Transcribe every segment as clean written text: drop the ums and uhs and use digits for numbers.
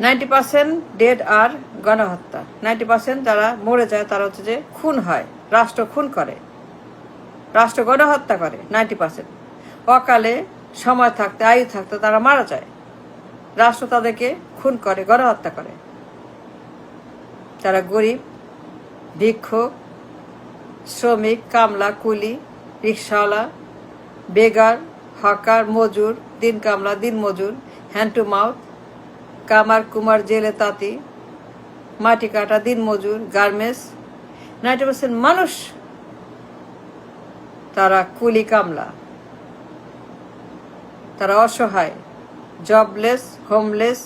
90% dead আর গণহত্যা। 90% যারা মরে যায় তারা হচ্ছে যে খুন হয়, রাষ্ট্র খুন করে, রাষ্ট্র গণহত্যা করে। 90% অকালে সময় থাকতে, আয়ু থাকতে তারা মারা যায়, রাষ্ট্র তাদেরকে খুন করে, গণহত্যা করে। তারা গরিব, ভিক্ষুক, শ্রমিক, কামলা, কুলি, রিক্সাওয়ালা, বেগার, হকার, মজুর, দিন কামলা, দিন মজুর, হ্যান্ড টু মাউথ, কামার, কুমার, জেলে, তাঁতি, মাটি কাটা, দিন মজুর, গার্মেন্টস। 90% মানুষ তারা কুলি, কামলা, তারা অসহায়, জবলেস, হোমলেস,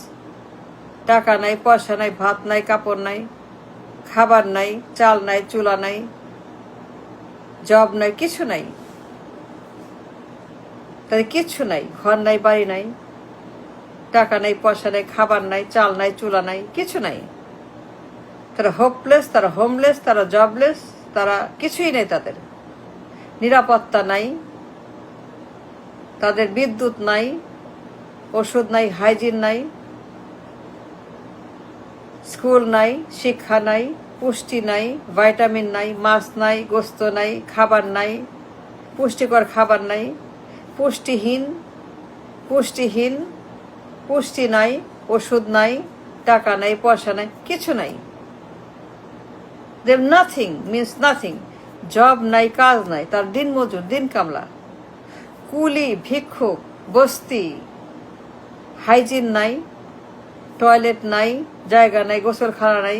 টাকা নাই, পয়সা নাই, ভাত নাই, কাপড় নাই, খাবার নাই, চাল নাই, চুলা নাই, জব নাই, কিছু নাই, তাদের কিচ্ছু নাই, ঘর নাই, বাড়ি নাই, টাকা নাই, পয়সা নাই, খাবার নাই, চাল নাই, চুলা নাই, কিছু নাই। তারা হোপলেস, তারা হোমলেস, তারা জবলেস, তারা কিছুই নেই, তাদের নিরাপত্তা নাই, তাদের বিদ্যুৎ নাই, ওষুধ নাই, হাইজিন নাই, স্কুল নাই, শিক্ষা নাই, পুষ্টি নাই, ভাইটামিন নাই, মাছ নাই, গোস্ত নাই, খাবার নাই, পুষ্টিকর খাবার নাই, পুষ্টিহীন, পুষ্টিহীন, পুষ্টি নাই, ওষুধ নাই, টাকা নাই, পয়সা নাই, কিছু নাই। দেব নাথিং, মিনস নাথিং। জব নাই, কাজ নাই, তার দিন মজুর, দিন কামলা, কুলি, ভিক্ষুক, বস্তি, হাইজিন নাই, টয়লেট নাই, জায়গা নাই, গোসলখানা নাই,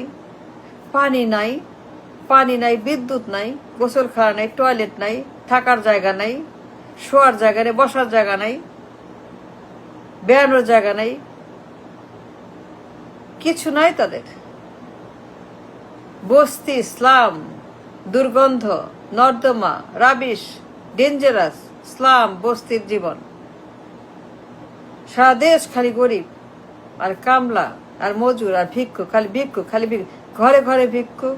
পানি নাই, পানি নাই, বিদ্যুৎ নাই, গোসলখানা নাই, টয়লেট নাই, থাকার জায়গা নাই, শোয়ার জায়গা নেই, বসার জায়গা নাই, বেড়ানোর জায়গা নাই, কিছু নাই তাদের। বস্তি, স্লাম, দুর্গন্ধ, নর্দমা, রাবিশ, ডেঞ্জারাস, স্লাম, বস্তির জীবন। সারা দেশ খালি গরিব আর কামলা আর মজুর আর ভিক্ষুক, খালি ভিক্ষুক, খালি ঘরে ঘরে ভিক্ষুক,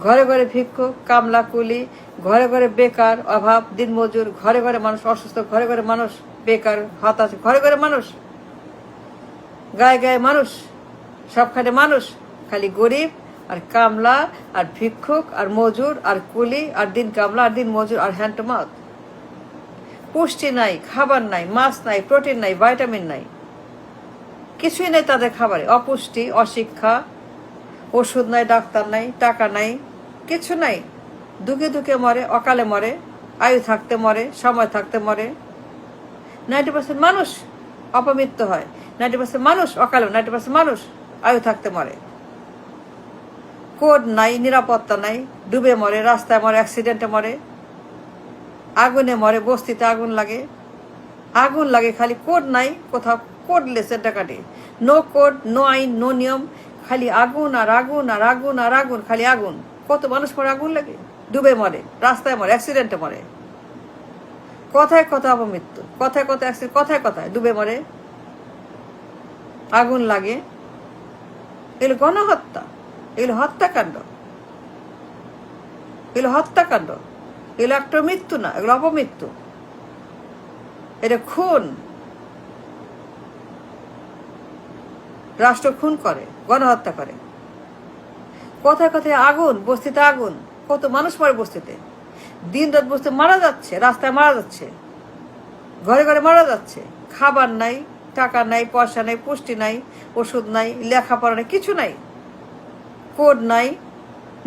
ঘরে ঘরে ভিক্ষুক, কামলা, কুলি, ঘরে ঘরে বেকার, অভাব, দিন মজুর, ঘরে ঘরে মানুষ অসুস্থ, ঘরে ঘরে মানুষ বেকার, হতাশ, ঘরে ঘরে মানুষ, গায়ে গায়ে মানুষ, সবখানে মানুষ, খালি গরিব আর কামলা আর ভিক্ষুক আর মজুর আর কুলি আর দিন কামলা আর দিন মজুর আর হ্যান্ড টু মাউথ। পুষ্টি নাই, খাবার নাই, মাছ নাই, প্রোটিন নাই, ভাইটামিন নাই, কিছুই নেই তাদের খাবারে। অপুষ্টি, অশিক্ষা, ওষুধ নাই, ডাক্তার নাই, টাকা নাই, কিছু নাই। দুঃখে দুঃখে মরে, অকালে মরে, আয়ু থাকতে মরে, সময় থাকতে মরে। 90% মানুষ অপমৃত্যু হয়, 90% মানুষ অকালে, 90% মানুষ আয়ু থাকতে মরে। কোড নাই, নিরাপত্তা নাই, ডুবে মরে, রাস্তায় মরে, অ্যাক্সিডেন্টে মরে, আগুনে মরে, বস্তিতে আগুন লাগে, আগুন লাগে, খালি কোড নাই, কোথাও কোডলেস এটা কাটে, নো কোড, নো আইন, নো নিয়ম, খালি আগুন আর আগুন আর আগুন আর আগুন, খালি আগুন। কত মানুষ মরে, আগুন লাগে, ডুবে মরে, রাস্তায় মরে, অ্যাক্সিডেন্টে মরে, কথায় কথা অপমৃত্যু, কথায় কথা অ্যাক্সিডেন্ট, কথায় কথায় ডুবে মরে, আগুন লাগে। এগুলো গণহত্যা, এগুলো হত্যাকাণ্ড, এগুলো হত্যাকাণ্ড, এগুলো একটা মৃত্যু না, এগুলো অপমৃত্যু, এটা খুন। রাষ্ট্র খুন করে, গণহত্যা করে। কথায় কথায় আগুন, বস্তিতে আগুন, কত মানুষ মরে বস্তিতে, দিন রাত বস্তি মারা যাচ্ছে, রাস্তায় মারা যাচ্ছে, ঘরে ঘরে মারা যাচ্ছে। খাবার নাই, টাকা নাই, পয়সা নাই, পুষ্টি নাই, ওষুধ নাই, লেখাপড়া নাই, কিছু নাই, কোড নাই,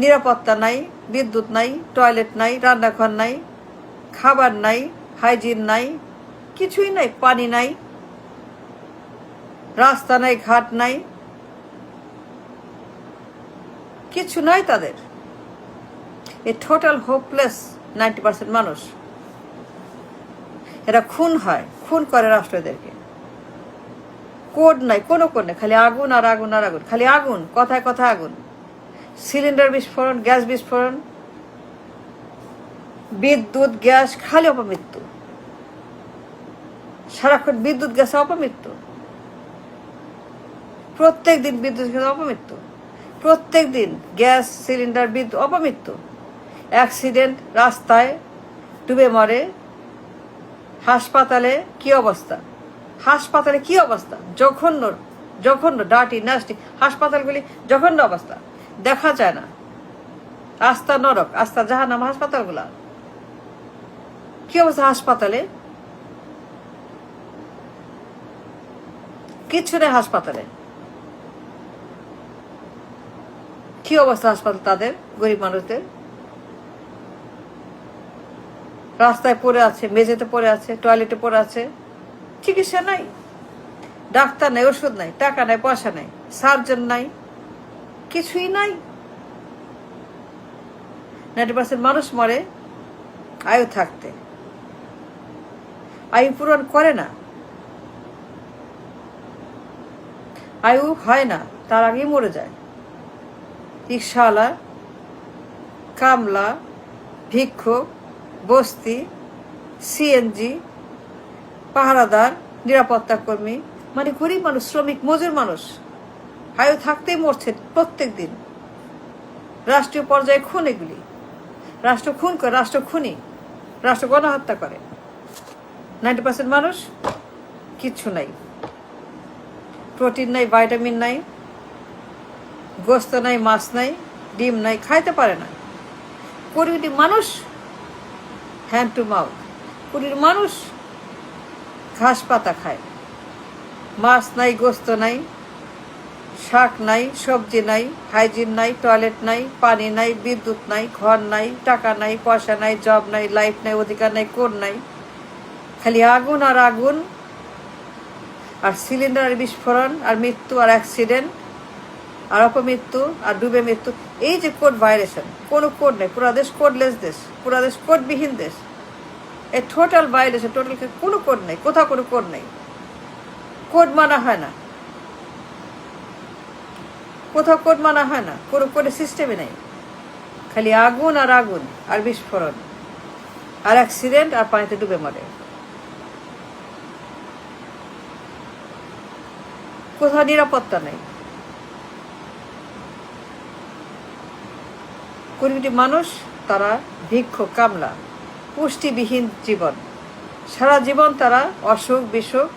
নিরাপত্তা নাই, বিদ্যুৎ নাই, টয়লেট নাই, রান্নাঘর নাই, খাবার নাই, হাইজিন নাই, কিছুই নাই, পানি নাই, রাস্তা নাই, ঘাট নাই, কিছু নাই তাদের। এ টোটাল হোপলেস 90% মানুষ। এরা খুন হয়, খুন করে রাষ্ট্রদেরকে। কোড নাই, কোনো কোড নেই, খালি আগুন আর আগুন আর আগুন, খালি আগুন, কথায় কথায় আগুন। সিলিন্ডার বিস্ফোরণ, গ্যাস বিস্ফোরণ, বিদ্যুৎ, গ্যাস, খালি অপমৃত্যু। সারাক্ষণ বিদ্যুৎ গ্যাসে অপমৃত্যু, প্রত্যেক দিন বিদ্যুৎ গ্যাসে অপমৃত্যু, প্রত্যেক দিন গ্যাস সিলিন্ডার, বিদ্যুৎ, অপমৃত্যু। অ্যাক্সিডেন্ট, রাস্তায় ডুবে মরে, হাসপাতালে কি অবস্থা, হাসপাতালে কি অবস্থা, জঘন্য জঘন্য, ডার্টি, নাস্টি। হাসপাতালগুলি জঘন্য অবস্থা, দেখা যায় না। আস্থা নরক, আস্থা জাহান্নাম হাসপাতালগুলা। কি অবস্থা হাসপাতালে? কিচ্ছু নেই হাসপাতালে। কি অবস্থা হাসপাতাল তাদের, গরিব মানুষদের? রাস্তায় পড়ে আছে, মেঝেতে পড়ে আছে, টয়লেটে পড়ে আছে, চিকিৎসা নাই, ডাক্তার নাই, ওষুধ নাই, টাকা নাই, পয়সা নাই, সার্জন নাই, কিছুই নাই। 90% মানুষ মরে আয়ু থাকতে, আয়ু পূরণ করে না, আয়ু হয় না, তার আগেই মরে যায়। রিক্সাওয়ালা, কামলা, ভিক্ষুক, বস্তি, সিএনজি, পাহারাদার, নিরাপত্তা কর্মী, মানে গরিব মানুষ, শ্রমিক, মজুর মানুষ আয়ু থাকতেই মরছে প্রত্যেক দিন। রাষ্ট্রীয় পর্যায়ে খুন, এগুলি রাষ্ট্র খুন করে, রাষ্ট্র খুনি, রাষ্ট্র গণহত্যা করে। 90% মানুষ কিচ্ছু নাই, প্রোটিন নাই, ভাইটামিন নাই, গোস্ত নাই, মাছ নাই, ডিম নাই, খাইতে পারে না। 20 কোটি মানুষ হ্যান্ড টু মাউথ, 20 কোটি মানুষ ঘাস পাতা খায়, মাছ নাই, গোস্ত নাই, শাক নাই, সবজি নাই, হাইজিন নাই, টয়লেট নাই, পানি নাই, বিদ্যুৎ নাই, ঘর নাই, টাকা নাই, পয়সা নাই, জব নাই, লাইফ নাই, অধিকার নাই, কোড নাই, খালি আগুন আর আগুন, আর সিলিন্ডার বিস্ফোরণ, আর মৃত্যু, আর অ্যাক্সিডেন্ট, আর অপমৃত্যু, আর ডুবে মৃত্যু। এই যে কোড ভায়োলেশন, কোনো কোড নেই, পুরা দেশ কোডলেস দেশ, পুরা দেশ কোডবিহীন দেশ। এই টোটাল ভায়োলেশন, টোটাল কোনো কোড নেই, কোথাও কোনো কোড নেই, কোড মানা হয় না, কোথাও কোড মানা হয় না, কোনো কোডের সিস্টেমে নেই, খালি আগুন আর আগুন, আর বিস্ফোরণ, আর অ্যাক্সিডেন্ট, আর পানিতে ডুবে মরে। কোথাও নিরাপত্তা নেই। 20 কোটি মানুষ, তারা ভিক্ষুক, কামলা, পুষ্টিবিহীন জীবন, সারা জীবন তারা অসুখ বিসুখ,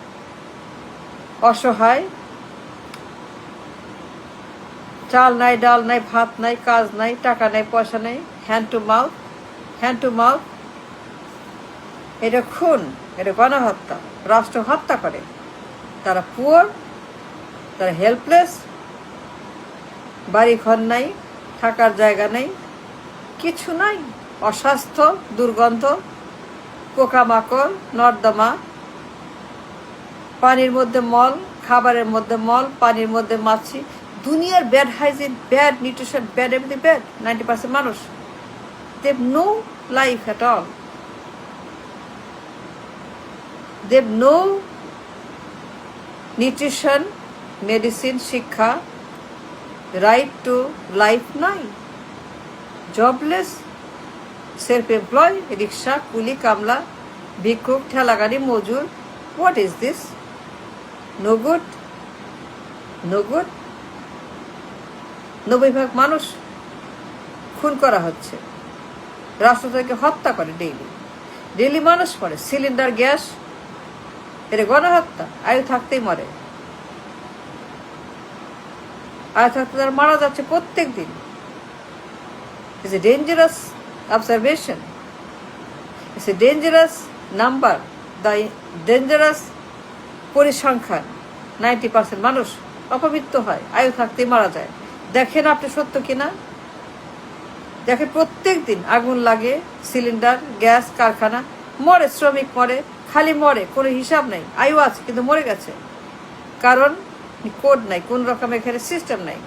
অসহায়, চাল নাই, ডাল নাই, ভাত নাই, কাজ নাই, টাকা নাই, পয়সা নেই, hand to mouth, hand to mouth. এটা খুন, এটা গণহত্যা, রাষ্ট্র হত্যা করে। তারা পুয়ার, তারা হেল্পলেস, বাড়ি ঘর নাই, থাকার জায়গা নেই, কিছু নাই, অস্বাস্থ্য, দুর্গন্ধ, পোকামাকড়, নর্দমা, পানির মধ্যে মল, খাবারের মধ্যে মল, পানির মধ্যে মাছি, দুনিয়ার bad hygiene, bad nutrition, bad everything bad. 90% মানুষ, they have no life at all, they have no nutrition, medicine, শিক্ষা, রাইট টু লাইফ নাই, জবলেস, সেলফ এমপ্লয়, রিক্সা, কুলি, কামলা, ভিক্ষুক, ঠেলাগাড়ি, মজুর। What is this? No good, no good. 90% মানুষ খুন করা হচ্ছে, রাষ্ট্র থেকে হত্যা করে ডেইলি, ডেইলি মানুষ মরে। সিলিন্ডার, গ্যাস, এটা গণহত্যা, আয়ু থাকতেই মরে, আয়ু থাকতে তারা মারা যাচ্ছে প্রত্যেক দিন। It's a dangerous observation. It's a dangerous number, the dangerous পরিসংখ্যান। 90% মানুষ অপমৃত্যু হয়, আয়ু থাকতেই মারা যায়। দেখেন আপনি সত্য কিনা, দেখেন প্রত্যেক দিন আগুন লাগে, সিলিন্ডার, গ্যাস, কারখানা, মরে শ্রমিক, মরে, খালি মরে, কোনো হিসাব নেই। আয়ু আছে কিন্তু মরে গেছে, কারণ কোড নাই, কোন রকম এখানে সিস্টেম নাই।